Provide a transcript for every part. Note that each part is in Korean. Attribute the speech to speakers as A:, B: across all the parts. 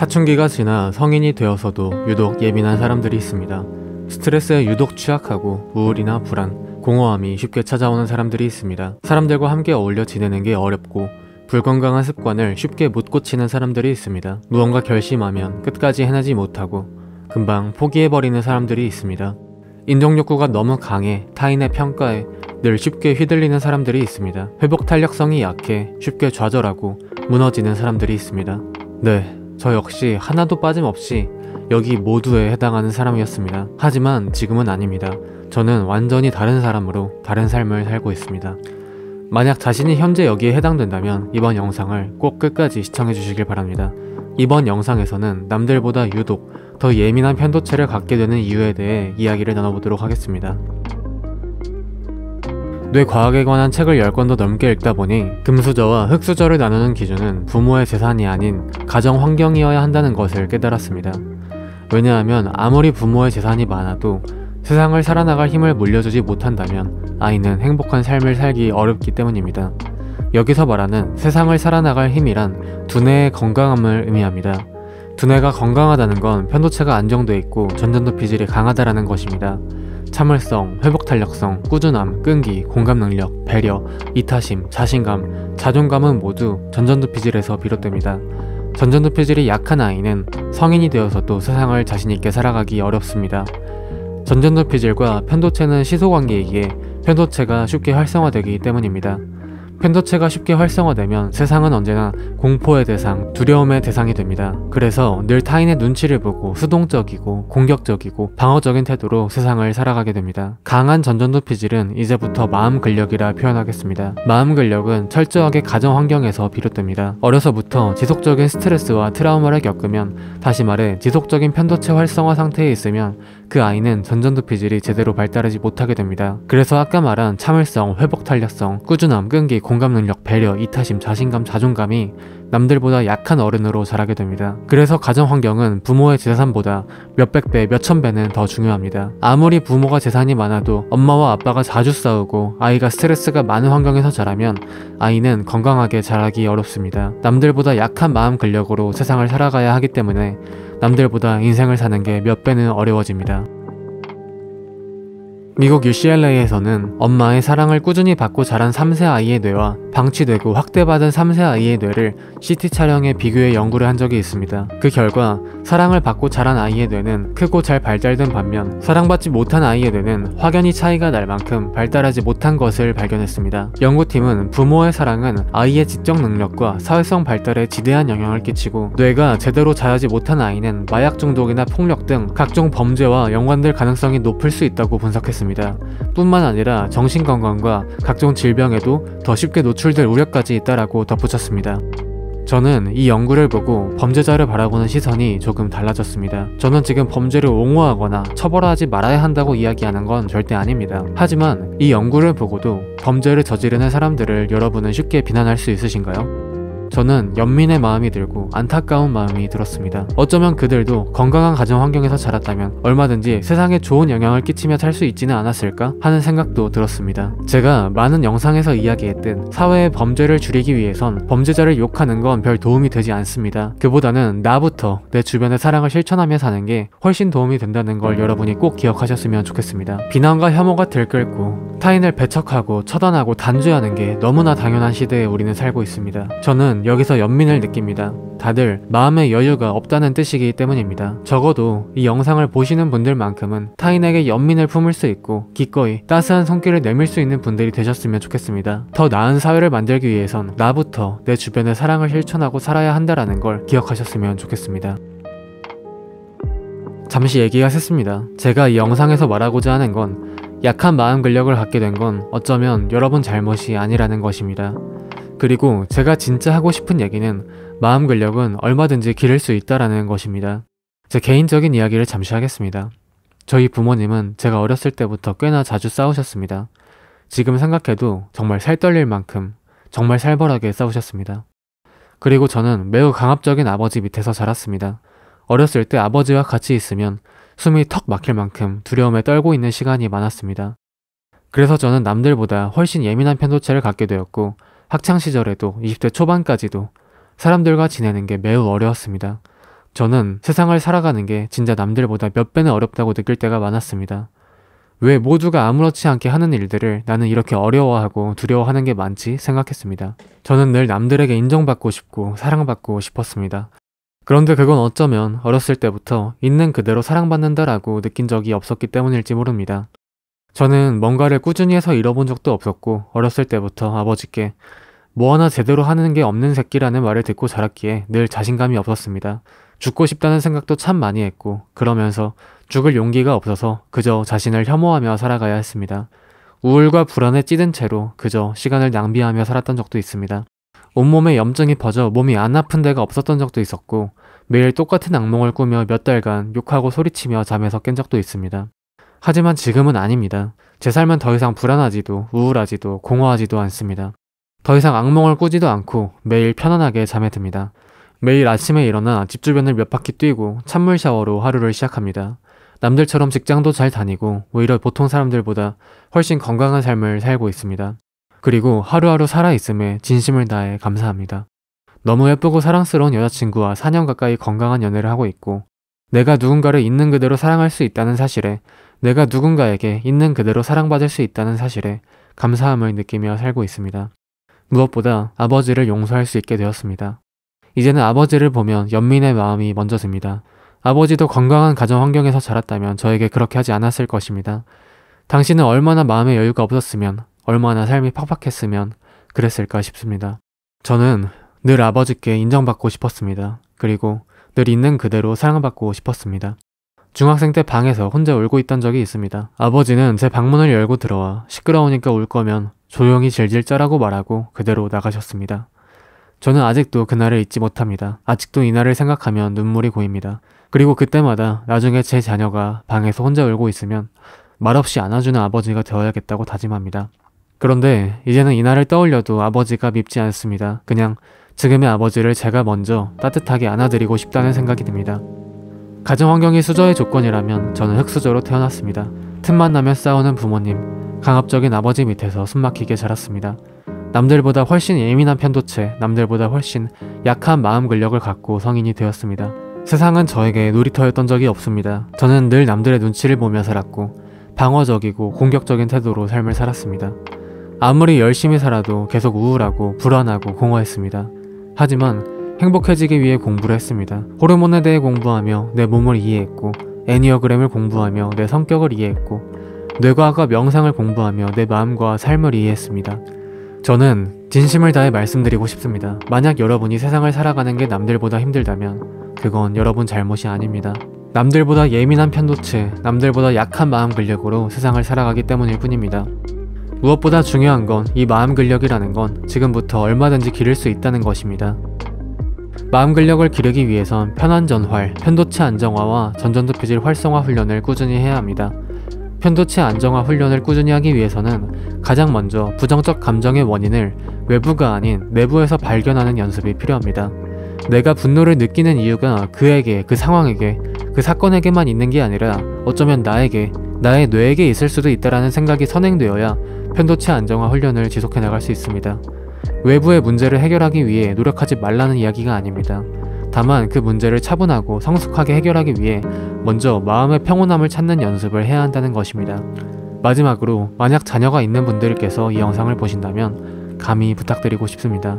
A: 사춘기가 지나 성인이 되어서도 유독 예민한 사람들이 있습니다. 스트레스에 유독 취약하고 우울이나 불안, 공허함이 쉽게 찾아오는 사람들이 있습니다. 사람들과 함께 어울려 지내는 게 어렵고 불건강한 습관을 쉽게 못 고치는 사람들이 있습니다. 무언가 결심하면 끝까지 해내지 못하고 금방 포기해버리는 사람들이 있습니다. 인정욕구가 너무 강해 타인의 평가에 늘 쉽게 휘둘리는 사람들이 있습니다. 회복 탄력성이 약해 쉽게 좌절하고 무너지는 사람들이 있습니다. 네, 저 역시 하나도 빠짐없이 여기 모두에 해당하는 사람이었습니다. 하지만 지금은 아닙니다. 저는 완전히 다른 사람으로 다른 삶을 살고 있습니다. 만약 자신이 현재 여기에 해당된다면 이번 영상을 꼭 끝까지 시청해 주시길 바랍니다. 이번 영상에서는 남들보다 유독 더 예민한 편도체를 갖게 되는 이유에 대해 이야기를 나눠보도록 하겠습니다. 뇌과학에 관한 책을 10권도 넘게 읽다 보니 금수저와 흙수저를 나누는 기준은 부모의 재산이 아닌 가정 환경이어야 한다는 것을 깨달았습니다. 왜냐하면 아무리 부모의 재산이 많아도 세상을 살아나갈 힘을 물려주지 못한다면 아이는 행복한 삶을 살기 어렵기 때문입니다. 여기서 말하는 세상을 살아나갈 힘이란 두뇌의 건강함을 의미합니다. 두뇌가 건강하다는 건 편도체가 안정돼 있고 전전두 피질이 강하다라는 것입니다. 참을성, 회복탄력성, 꾸준함, 끈기, 공감능력, 배려, 이타심, 자신감, 자존감은 모두 전전두 피질에서 비롯됩니다. 전전두 피질이 약한 아이는 성인이 되어서도 세상을 자신있게 살아가기 어렵습니다. 전전두 피질과 편도체는 시소관계이기에 편도체가 쉽게 활성화되기 때문입니다. 편도체가 쉽게 활성화되면 세상은 언제나 공포의 대상, 두려움의 대상이 됩니다. 그래서 늘 타인의 눈치를 보고 수동적이고 공격적이고 방어적인 태도로 세상을 살아가게 됩니다. 강한 전전두 피질은 이제부터 마음 근력이라 표현하겠습니다. 마음 근력은 철저하게 가정 환경에서 비롯됩니다. 어려서부터 지속적인 스트레스와 트라우마를 겪으면, 다시 말해 지속적인 편도체 활성화 상태에 있으면 그 아이는 전전두 피질이 제대로 발달하지 못하게 됩니다. 그래서 아까 말한 참을성, 회복 탄력성, 꾸준함, 끈기, 공감능력, 배려, 이타심, 자신감, 자존감이 남들보다 약한 어른으로 자라게 됩니다. 그래서 가정 환경은 부모의 재산보다 몇백 배, 몇천 배는 더 중요합니다. 아무리 부모가 재산이 많아도 엄마와 아빠가 자주 싸우고 아이가 스트레스가 많은 환경에서 자라면 아이는 건강하게 자라기 어렵습니다. 남들보다 약한 마음 근력으로 세상을 살아가야 하기 때문에 남들보다 인생을 사는 게 몇 배는 어려워집니다. 미국 UCLA에서는 엄마의 사랑을 꾸준히 받고 자란 3세 아이의 뇌와 방치되고 확대받은 3세 아이의 뇌를 CT 촬영해 비교해 연구를 한 적이 있습니다. 그 결과 사랑을 받고 자란 아이의 뇌는 크고 잘 발달된 반면 사랑받지 못한 아이의 뇌는 확연히 차이가 날 만큼 발달하지 못한 것을 발견했습니다. 연구팀은 부모의 사랑은 아이의 지적 능력과 사회성 발달에 지대한 영향을 끼치고 뇌가 제대로 자라지 못한 아이는 마약 중독이나 폭력 등 각종 범죄와 연관될 가능성이 높을 수 있다고 분석했습니다. 뿐만 아니라 정신건강과 각종 질병에도 더 쉽게 노출될 우려까지 있다라고 덧붙였습니다. 저는 이 연구를 보고 범죄자를 바라보는 시선이 조금 달라졌습니다. 저는 지금 범죄를 옹호하거나 처벌하지 말아야 한다고 이야기하는 건 절대 아닙니다. 하지만 이 연구를 보고도 범죄를 저지르는 사람들을 여러분은 쉽게 비난할 수 있으신가요? 저는 연민의 마음이 들고 안타까운 마음이 들었습니다. 어쩌면 그들도 건강한 가정 환경에서 자랐다면 얼마든지 세상에 좋은 영향을 끼치며 살 수 있지는 않았을까 하는 생각도 들었습니다. 제가 많은 영상에서 이야기했듯 사회의 범죄를 줄이기 위해선 범죄자를 욕하는 건 별 도움이 되지 않습니다. 그보다는 나부터 내 주변의 사랑을 실천하며 사는 게 훨씬 도움이 된다는 걸 여러분이 꼭 기억하셨으면 좋겠습니다. 비난과 혐오가 들끓고 타인을 배척하고 처단하고 단죄하는 게 너무나 당연한 시대에 우리는 살고 있습니다. 저는 여기서 연민을 느낍니다. 다들 마음의 여유가 없다는 뜻이기 때문입니다. 적어도 이 영상을 보시는 분들만큼은 타인에게 연민을 품을 수 있고 기꺼이 따스한 손길을 내밀 수 있는 분들이 되셨으면 좋겠습니다. 더 나은 사회를 만들기 위해선 나부터 내 주변의 사랑을 실천하고 살아야 한다라는 걸 기억하셨으면 좋겠습니다. 잠시 얘기가 샜습니다. 제가 이 영상에서 말하고자 하는 건 약한 마음 근력을 갖게 된 건 어쩌면 여러분 잘못이 아니라는 것입니다. 그리고 제가 진짜 하고 싶은 얘기는 마음 근력은 얼마든지 기를 수 있다라는 것입니다. 제 개인적인 이야기를 잠시 하겠습니다. 저희 부모님은 제가 어렸을 때부터 꽤나 자주 싸우셨습니다. 지금 생각해도 정말 살 떨릴 만큼 정말 살벌하게 싸우셨습니다. 그리고 저는 매우 강압적인 아버지 밑에서 자랐습니다. 어렸을 때 아버지와 같이 있으면 숨이 턱 막힐 만큼 두려움에 떨고 있는 시간이 많았습니다. 그래서 저는 남들보다 훨씬 예민한 편도체를 갖게 되었고 학창시절에도 20대 초반까지도 사람들과 지내는 게 매우 어려웠습니다. 저는 세상을 살아가는 게 진짜 남들보다 몇 배는 어렵다고 느낄 때가 많았습니다. 왜 모두가 아무렇지 않게 하는 일들을 나는 이렇게 어려워하고 두려워하는 게 많지 생각했습니다. 저는 늘 남들에게 인정받고 싶고 사랑받고 싶었습니다. 그런데 그건 어쩌면 어렸을 때부터 있는 그대로 사랑받는다라고 느낀 적이 없었기 때문일지 모릅니다. 저는 뭔가를 꾸준히 해서 잃어본 적도 없었고 어렸을 때부터 아버지께 뭐 하나 제대로 하는 게 없는 새끼라는 말을 듣고 자랐기에 늘 자신감이 없었습니다. 죽고 싶다는 생각도 참 많이 했고 그러면서 죽을 용기가 없어서 그저 자신을 혐오하며 살아가야 했습니다. 우울과 불안에 찌든 채로 그저 시간을 낭비하며 살았던 적도 있습니다. 온몸에 염증이 퍼져 몸이 안 아픈 데가 없었던 적도 있었고 매일 똑같은 악몽을 꾸며 몇 달간 욕하고 소리치며 잠에서 깬 적도 있습니다. 하지만 지금은 아닙니다. 제 삶은 더 이상 불안하지도 우울하지도 공허하지도 않습니다. 더 이상 악몽을 꾸지도 않고 매일 편안하게 잠에 듭니다. 매일 아침에 일어나 집 주변을 몇 바퀴 뛰고 찬물 샤워로 하루를 시작합니다. 남들처럼 직장도 잘 다니고 오히려 보통 사람들보다 훨씬 건강한 삶을 살고 있습니다. 그리고 하루하루 살아있음에 진심을 다해 감사합니다. 너무 예쁘고 사랑스러운 여자친구와 4년 가까이 건강한 연애를 하고 있고 내가 누군가를 있는 그대로 사랑할 수 있다는 사실에 내가 누군가에게 있는 그대로 사랑받을 수 있다는 사실에 감사함을 느끼며 살고 있습니다. 무엇보다 아버지를 용서할 수 있게 되었습니다. 이제는 아버지를 보면 연민의 마음이 먼저 듭니다. 아버지도 건강한 가정 환경에서 자랐다면 저에게 그렇게 하지 않았을 것입니다. 당신은 얼마나 마음의 여유가 없었으면 얼마나 삶이 팍팍했으면 그랬을까 싶습니다. 저는 늘 아버지께 인정받고 싶었습니다. 그리고 늘 있는 그대로 사랑받고 싶었습니다. 중학생 때 방에서 혼자 울고 있던 적이 있습니다. 아버지는 제 방문을 열고 들어와 시끄러우니까 울 거면 조용히 질질 짜라고 말하고 그대로 나가셨습니다. 저는 아직도 그날을 잊지 못합니다. 아직도 이날을 생각하면 눈물이 고입니다. 그리고 그때마다 나중에 제 자녀가 방에서 혼자 울고 있으면 말없이 안아주는 아버지가 되어야겠다고 다짐합니다. 그런데 이제는 이날을 떠올려도 아버지가 밉지 않습니다. 그냥 지금의 아버지를 제가 먼저 따뜻하게 안아드리고 싶다는 생각이 듭니다. 가정환경이 수저의 조건이라면 저는 흙수저로 태어났습니다. 틈만 나면 싸우는 부모님, 강압적인 아버지 밑에서 숨막히게 자랐습니다. 남들보다 훨씬 예민한 편도체, 남들보다 훨씬 약한 마음 근력을 갖고 성인이 되었습니다. 세상은 저에게 놀이터였던 적이 없습니다. 저는 늘 남들의 눈치를 보며 살았고 방어적이고 공격적인 태도로 삶을 살았습니다. 아무리 열심히 살아도 계속 우울하고 불안하고 공허했습니다. 하지만 행복해지기 위해 공부를 했습니다. 호르몬에 대해 공부하며 내 몸을 이해했고 애니어그램을 공부하며 내 성격을 이해했고 뇌과학과 명상을 공부하며 내 마음과 삶을 이해했습니다. 저는 진심을 다해 말씀드리고 싶습니다. 만약 여러분이 세상을 살아가는 게 남들보다 힘들다면 그건 여러분 잘못이 아닙니다. 남들보다 예민한 편도체, 남들보다 약한 마음 근력으로 세상을 살아가기 때문일 뿐입니다. 무엇보다 중요한 건 이 마음 근력이라는 건 지금부터 얼마든지 기를 수 있다는 것입니다. 마음 근력을 기르기 위해선 편안 전활, 편도체 안정화와 전전두피질 활성화 훈련을 꾸준히 해야 합니다. 편도체 안정화 훈련을 꾸준히 하기 위해서는 가장 먼저 부정적 감정의 원인을 외부가 아닌 내부에서 발견하는 연습이 필요합니다. 내가 분노를 느끼는 이유가 그에게, 그 상황에게, 그 사건에게만 있는 게 아니라 어쩌면 나에게, 나의 뇌에게 있을 수도 있다라는 생각이 선행되어야 편도체 안정화 훈련을 지속해 나갈 수 있습니다. 외부의 문제를 해결하기 위해 노력하지 말라는 이야기가 아닙니다. 다만 그 문제를 차분하고 성숙하게 해결하기 위해 먼저 마음의 평온함을 찾는 연습을 해야 한다는 것입니다. 마지막으로 만약 자녀가 있는 분들께서 이 영상을 보신다면 감히 부탁드리고 싶습니다.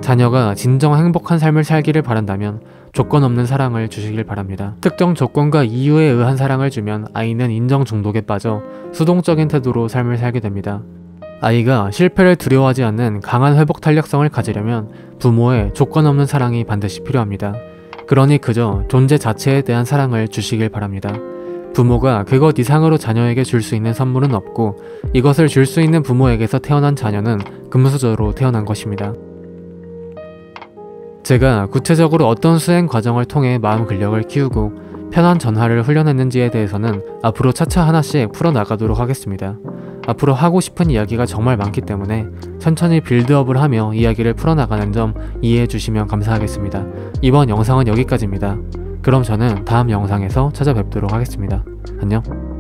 A: 자녀가 진정 행복한 삶을 살기를 바란다면 조건 없는 사랑을 주시길 바랍니다. 특정 조건과 이유에 의한 사랑을 주면 아이는 인정 중독에 빠져 수동적인 태도로 삶을 살게 됩니다. 아이가 실패를 두려워하지 않는 강한 회복 탄력성을 가지려면 부모의 조건 없는 사랑이 반드시 필요합니다. 그러니 그저 존재 자체에 대한 사랑을 주시길 바랍니다. 부모가 그것 이상으로 자녀에게 줄 수 있는 선물은 없고 이것을 줄 수 있는 부모에게서 태어난 자녀는 금수저로 태어난 것입니다. 제가 구체적으로 어떤 수행 과정을 통해 마음 근력을 키우고 편안 전화를 훈련했는지에 대해서는 앞으로 차차 하나씩 풀어나가도록 하겠습니다. 앞으로 하고 싶은 이야기가 정말 많기 때문에 천천히 빌드업을 하며 이야기를 풀어나가는 점 이해해 주시면 감사하겠습니다. 이번 영상은 여기까지입니다. 그럼 저는 다음 영상에서 찾아뵙도록 하겠습니다. 안녕.